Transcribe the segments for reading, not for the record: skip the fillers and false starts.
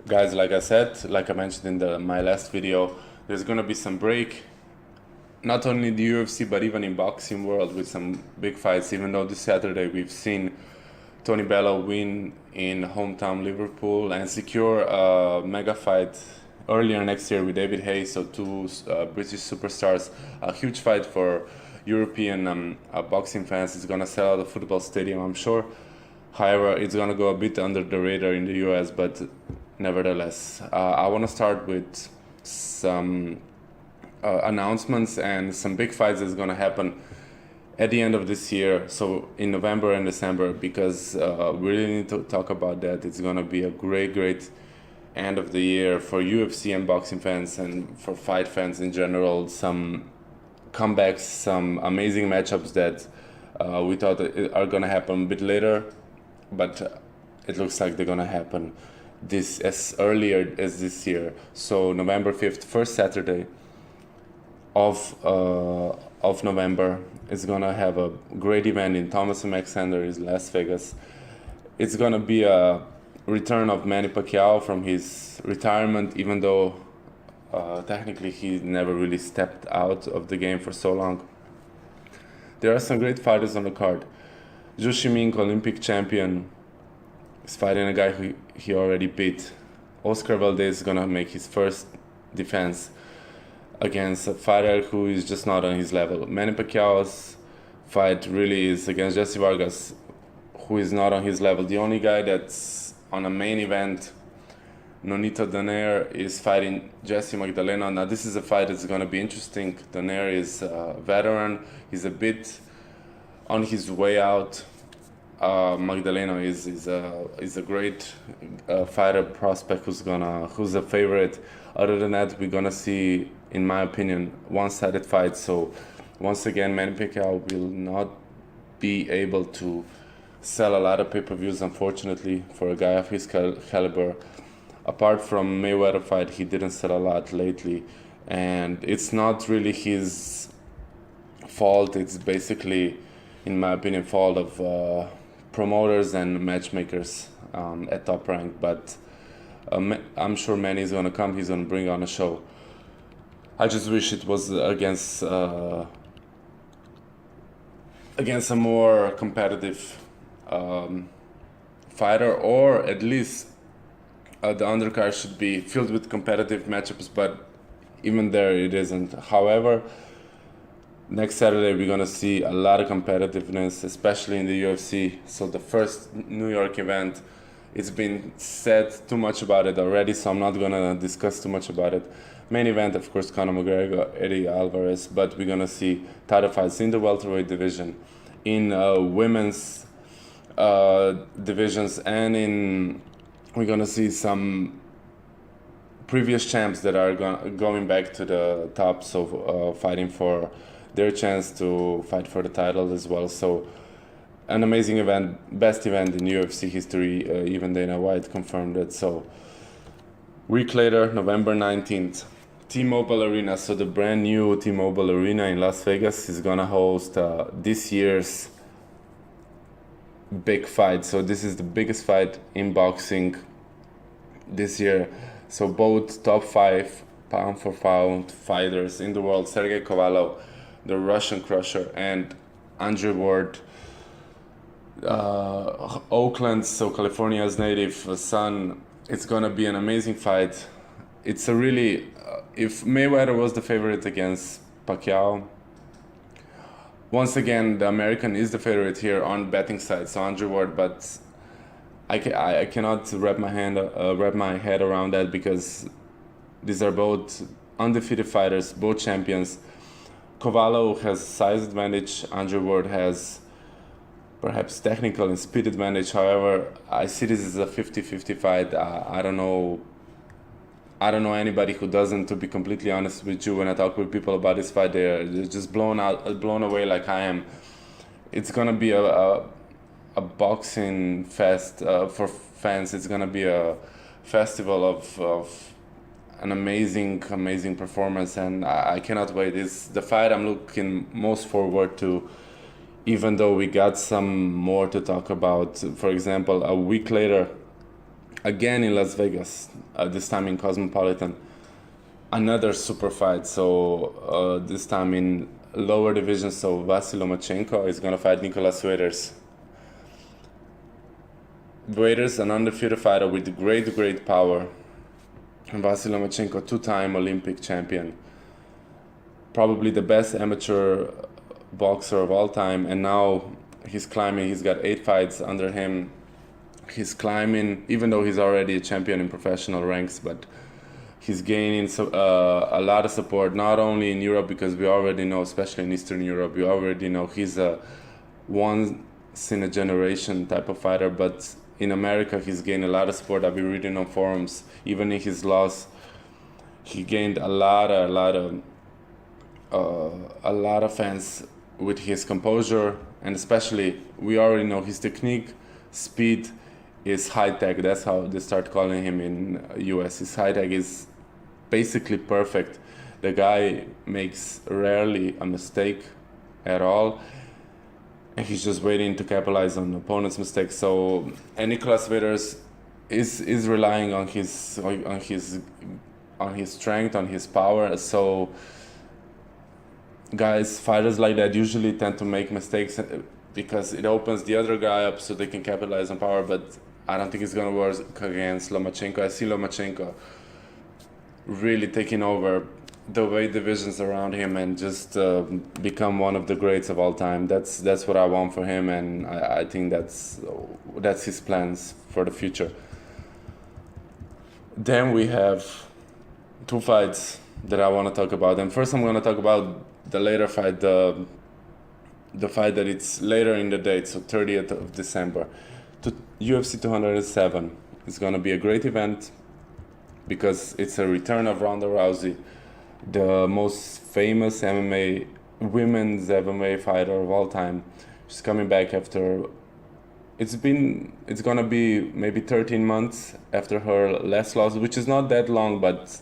Guys, like I said, like I mentioned in my last video, there's gonna be some break, not only in the UFC but even in boxing world with some big fights. Even though this Saturday we've seen Tony Bello win in hometown Liverpool and secure a mega fight earlier next year with David Hayes, so two British superstars. A huge fight for European boxing fans. It's gonna sell out the football stadium, I'm sure. However, it's gonna go a bit under the radar in the US, but nevertheless, I want to start with some announcements and some big fights that's gonna happen at the end of this year, so in November and December, because we really need to talk about that. It's gonna be a great end of the year for UFC and boxing fans and for fight fans in general. Some comebacks, some amazing matchups that we thought are gonna happen a bit later, but it looks like they're gonna happen this as earlier as this year. So November 5th, first Saturday of November, is gonna have a great event in Thomas and Alexander in Las Vegas. It's gonna be a return of Manny Pacquiao from his retirement, even though technically he never really stepped out of the game for so long. There are some great fighters on the card. Zhu Shiming, Olympic champion, is fighting a guy who he already beat. Oscar Valdez is gonna make his first defense against a fighter who is just not on his level. Manny Pacquiao's fight really is against Jesse Vargas, who is not on his level. The only guy that's on a main event, Nonito Donaire, is fighting Jesse Magdaleno. Now this is a fight that's going to be interesting. Donaire is a veteran. He's a bit on his way out. Magdaleno is a great fighter prospect who's a favorite. Other than that, we're gonna see, in my opinion, one-sided fight. So once again, Manny Pacquiao will not be able to sell a lot of pay-per-views, unfortunately, for a guy of his caliber. Apart from Mayweather fight, he didn't sell a lot lately, and it's not really his fault. It's basically, in my opinion, fault of promoters and matchmakers at Top Rank. But I'm sure Manny is gonna come. He's gonna bring on a show. I just wish it was against a more competitive fighter, or at least the undercard should be filled with competitive matchups. But even there, it isn't. However, next Saturday we're gonna see a lot of competitiveness, especially in the UFC. So the first New York event, it's been said too much about it already, so I'm not gonna discuss too much about it. Main event, of course, Conor McGregor, Eddie Alvarez, but we're gonna see title fights in the welterweight division, in women's divisions, and we're gonna see some previous champs that are going back to the top, so fighting for their chance to fight for the title as well. So an amazing event, best event in UFC history. Even Dana White confirmed it. So week later, November 19th, T-Mobile Arena. So the brand new T-Mobile Arena in Las Vegas is gonna host this year's big fight. So this is the biggest fight in boxing this year. So both top 5 pound for pound fighters in the world, Sergey Kovalev, the Russian crusher, and Andre Ward, Oakland, so California's native son. It's gonna be an amazing fight. It's a really, if Mayweather was the favorite against Pacquiao, once again the American is the favorite here on betting side, so Andre Ward. But I cannot wrap my head around that, because these are both undefeated fighters, both champions. Kovalev has size advantage. Andre Ward has perhaps technical and speed advantage. However, I see this as a 50-50 fight. I don't know anybody who doesn't, to be completely honest with you. When I talk with people about this fight, they're just blown away like I am. It's gonna be a boxing fest for fans. It's gonna be a festival of an amazing performance, and I cannot wait. It's the fight I'm looking most forward to, even though we got some more to talk about. For example, a week later, again in Las Vegas, this time in Cosmopolitan. Another super fight. So this time in lower division. So Vasyl Lomachenko is gonna fight Nicolas Waiters. Waiters, an undefeated fighter with great power. And Vasyl Lomachenko, two-time Olympic champion. Probably the best amateur boxer of all time, and now he's climbing. He's got 8 fights under him. He's climbing, even though he's already a champion in professional ranks, but he's gaining a lot of support, not only in Europe, because we already know, especially in Eastern Europe, we already know he's a once-in-a-generation type of fighter, but in America, he's gained a lot of support. I've been reading on forums. Even in his loss, he gained a lot of fans with his composure, and especially we already know his technique, speed is high tech. That's how they start calling him in US. His high tech is basically perfect. The guy makes rarely a mistake at all, and he's just waiting to capitalize on opponent's mistakes. So, and Nicolas Waiters is relying on his strength, on his power. So guys, fighters like that usually tend to make mistakes because it opens the other guy up so they can capitalize on power, but I don't think it's going to work against Lomachenko. I see Lomachenko really taking over the weight divisions around him and just become one of the greats of all time. That's what I want for him, and I think that's his plans for the future. Then we have 2 fights that I want to talk about. And first I'm going to talk about the later fight, the fight that it's later in the date, so 30th of December. UFC 207 is going to be a great event because it's a return of Ronda Rousey, the most famous women's MMA fighter of all time. She's coming back after, it's going to be maybe 13 months after her last loss, which is not that long, but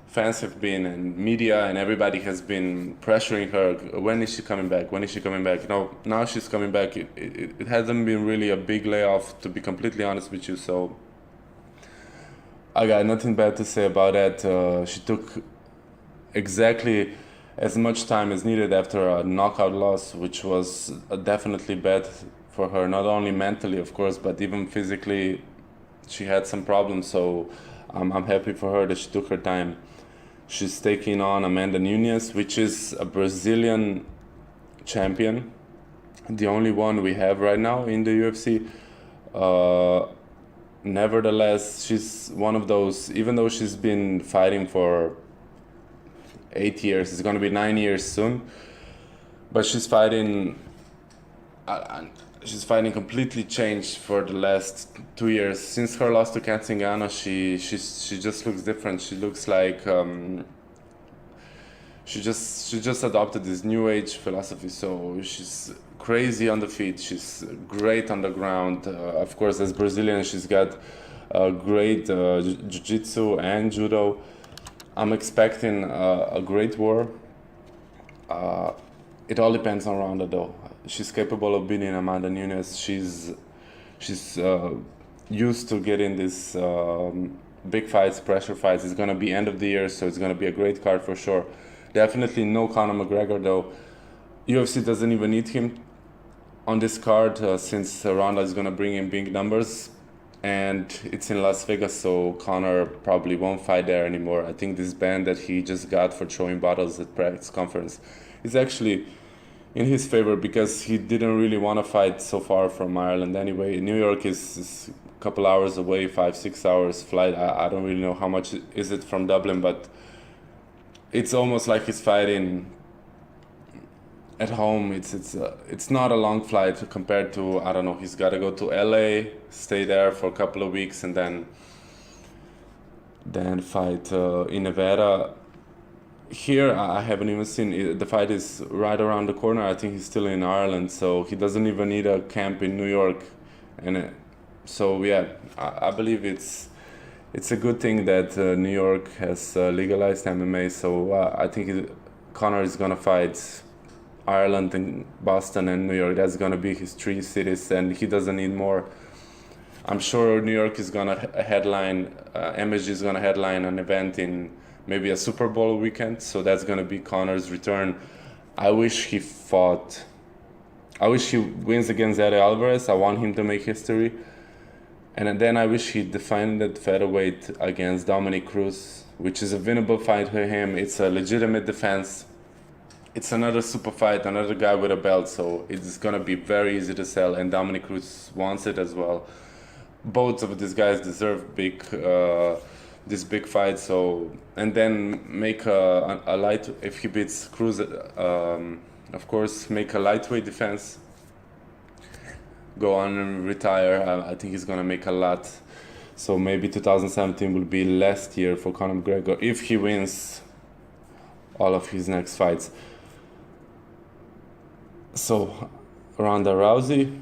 fans have been, and media and everybody has been pressuring her. When is she coming back? When is she coming back? Now she's coming back. It hasn't been really a big layoff, to be completely honest with you. So I got nothing bad to say about that. She took exactly as much time as needed after a knockout loss, which was definitely bad for her, not only mentally, of course, but even physically. She had some problems, so I'm happy for her that she took her time. She's taking on Amanda Nunes, which is a Brazilian champion, the only one we have right now in the UFC. Nevertheless, she's one of those, even though she's been fighting for 8 years, it's going to be 9 years soon, but she's fighting completely changed for the last 2 years. Since her loss to Kat Zingano, she just looks different. She looks like she just adopted this new age philosophy. So she's crazy on the feet. She's great on the ground. Of course, as Brazilian, she's got great jiu-jitsu and judo. I'm expecting a great war. It all depends on Ronda, though. She's capable of beating Amanda Nunes. She's used to getting these big fights, pressure fights. It's gonna be end of the year, so it's gonna be a great card for sure. Definitely no Conor McGregor, though. UFC doesn't even need him on this card since Ronda is gonna bring in big numbers, and it's in Las Vegas, so Conor probably won't fight there anymore. I think this ban that he just got for throwing bottles at press conference is actually in his favor, because he didn't really want to fight so far from Ireland anyway. New York is a couple hours away, 5-6 hours flight. I don't really know how much is it from Dublin, but it's almost like he's fighting at home. It's not a long flight compared to, I don't know, he's got to go to LA, stay there for a couple of weeks, and then fight in Nevada. Here, I haven't even seen it. The fight is right around the corner. I think he's still in Ireland, so he doesn't even need a camp in New York. And so yeah, I believe it's a good thing that New York has legalized MMA. So I think Conor is gonna fight Ireland and Boston and New York. That's gonna be his 3 cities, and he doesn't need more. I'm sure New York is gonna headline, MSG is gonna headline an event in maybe a Super Bowl weekend. So that's gonna be Conor's return. I wish he wins against Eddie Alvarez. I want him to make history. And then I wish he defended featherweight against Dominic Cruz, which is a winnable fight for him. It's a legitimate defense. It's another super fight, another guy with a belt, so it's gonna be very easy to sell. And Dominic Cruz wants it as well. Both of these guys deserve this big fight. So, and then make a light, if he beats Cruz, of course, make a lightweight defense. Go on and retire. I think he's gonna make a lot. So maybe 2017 will be last year for Conor McGregor if he wins all of his next fights. So Ronda Rousey,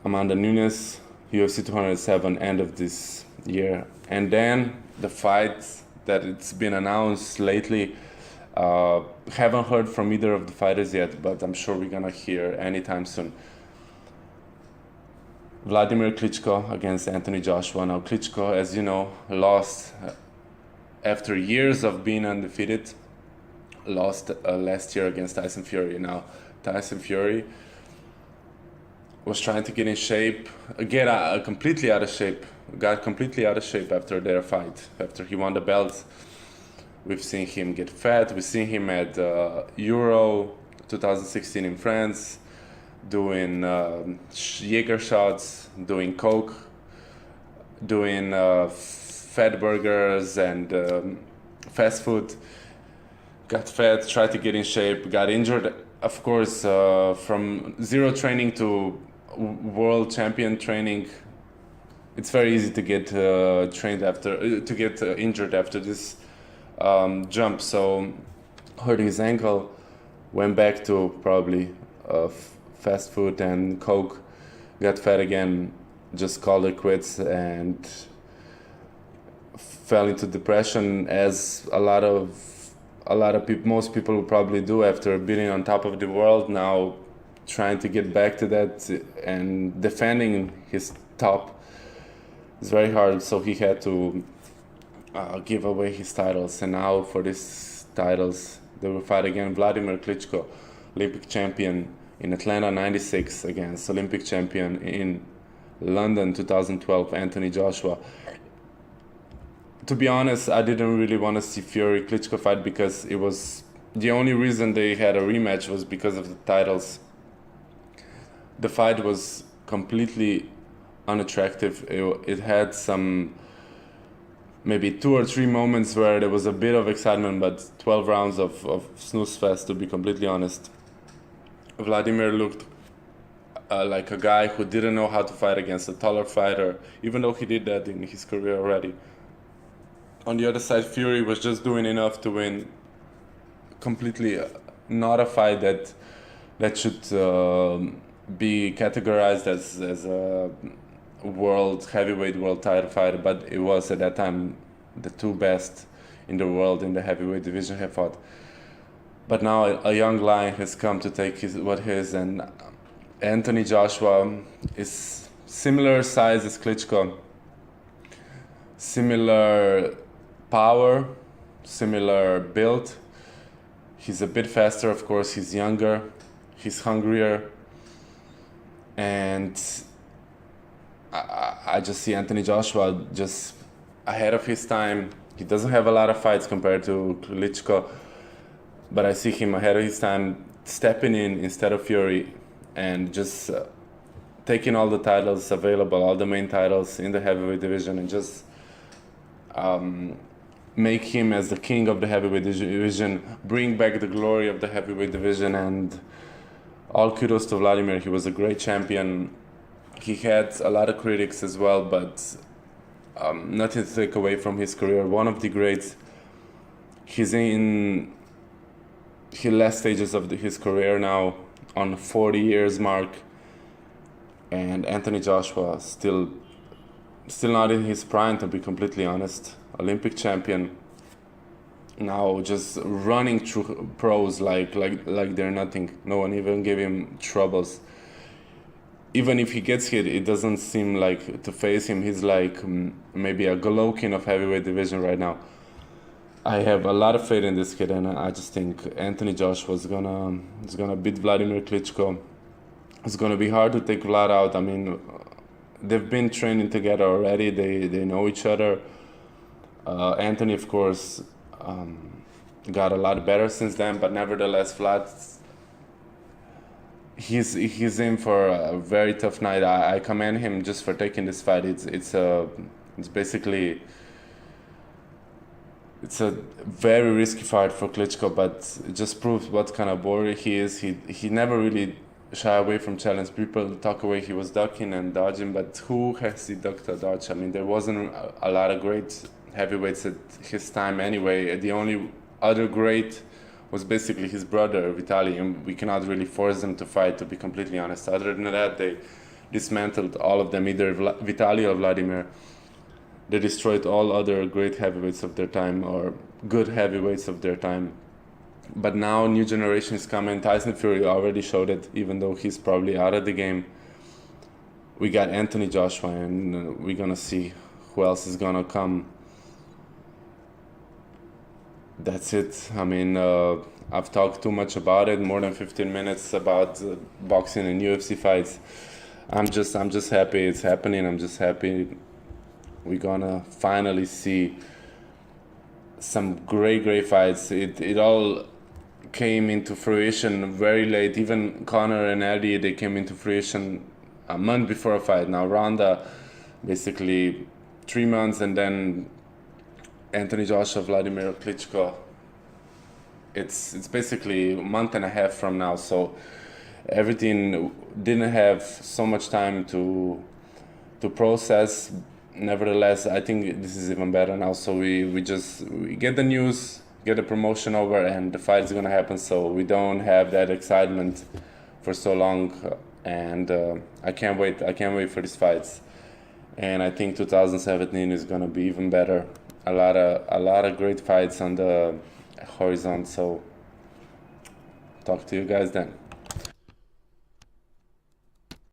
Amanda Nunes, UFC 207 end of this year. And then the fights that it's been announced lately, haven't heard from either of the fighters yet, but I'm sure we're gonna hear anytime soon. Vladimir Klitschko against Anthony Joshua. Now Klitschko, as you know, lost after years of being undefeated. Lost last year against Tyson Fury. Now Tyson Fury was trying to get in shape, get completely out of shape. Got completely out of shape after their fight, after he won the belt. We've seen him get fat. We've seen him at Euro 2016 in France, doing Jaeger shots, doing coke, doing fat burgers and fast food. Got fat, tried to get in shape, got injured. Of course, from zero training to world champion training, it's very easy to get injured after this jump. So hurting his ankle, went back to probably fast food and coke, got fat again, just called it quits and fell into depression, as a lot of people, most people will probably do after being on top of the world. Now trying to get back to that and defending his top is very hard, so he had to give away his titles. And now for these titles, they will fight again Vladimir Klitschko, Olympic champion in Atlanta 96 against Olympic champion in London 2012, Anthony Joshua. To be honest, I didn't really want to see Fury Klitschko fight, because it was the only reason they had a rematch was because of the titles. The fight was completely unattractive. It had some maybe 2 or 3 moments where there was a bit of excitement, but 12 rounds of snooze fest, to be completely honest. Vladimir looked like a guy who didn't know how to fight against a taller fighter, even though he did that in his career already. On the other side, Fury was just doing enough to win. Completely not a fight that should be categorized as a heavyweight world title fight, but it was at that time the 2 best in the world in the heavyweight division have fought. But now a young lion has come to take his, and Anthony Joshua is similar size as Klitschko, similar power, similar build. He's a bit faster, of course. He's younger, he's hungrier, and I just see Anthony Joshua just ahead of his time. He doesn't have a lot of fights compared to Klitschko, but I see him ahead of his time, stepping in instead of Fury and just taking all the titles available, all the main titles in the heavyweight division, and just make him as the king of the heavyweight division, bring back the glory of the heavyweight division. And all kudos to Vladimir. He was a great champion. He had a lot of critics as well, but nothing to take away from his career. One of the greats. He's in his last stages of his career now, on 40 years mark, and Anthony Joshua still not in his prime, to be completely honest. Olympic champion, now just running through pros like they're nothing. No one even gave him troubles. even if he gets hit, it doesn't seem like to face him. He's like maybe a Golovkin of heavyweight division right now. I have a lot of faith in this kid, and I just think Anthony Joshua is gonna beat Vladimir Klitschko. It's gonna be hard to take Vlad out. I mean, they've been training together already. They know each other. Anthony, of course, got a lot better since then, but nevertheless, Vlad, he's in for a very tough night. I commend him just for taking this fight. It's basically. It's a very risky fight for Klitschko, but it just proves what kind of warrior he is. He never really shy away from challenge. People talk away he was ducking and dodging, but who has he ducked or dodged? I mean, there wasn't a lot of great heavyweights at his time anyway. The only other great was basically his brother, Vitaly, and we cannot really force them to fight, to be completely honest. Other than that, they dismantled all of them, either Vitaly or Vladimir. They destroyed all other great heavyweights of their time, or good heavyweights of their time. But now new generation is coming. Tyson Fury already showed it, even though he's probably out of the game. We got Anthony Joshua, and we're gonna see who else is gonna come. That's it. I mean, I've talked too much about it, more than 15 minutes about boxing and UFC fights. I'm just happy it's happening. I'm just happy we're gonna finally see some great fights. It all came into fruition very late. Even Conor and Eddie, they came into fruition a month before a fight. Now Ronda, basically 3 months, and then Anthony Joshua, Vladimir Klitschko. It's basically a month and a half from now. So everything didn't have so much time to process. Nevertheless, I think this is even better now. So we get the news, get the promotion over, and the fight is gonna happen. So we don't have that excitement for so long, and I can't wait. I can't wait for these fights, and I think 2017 is gonna be even better. A lot of great fights on the horizon. So talk to you guys then.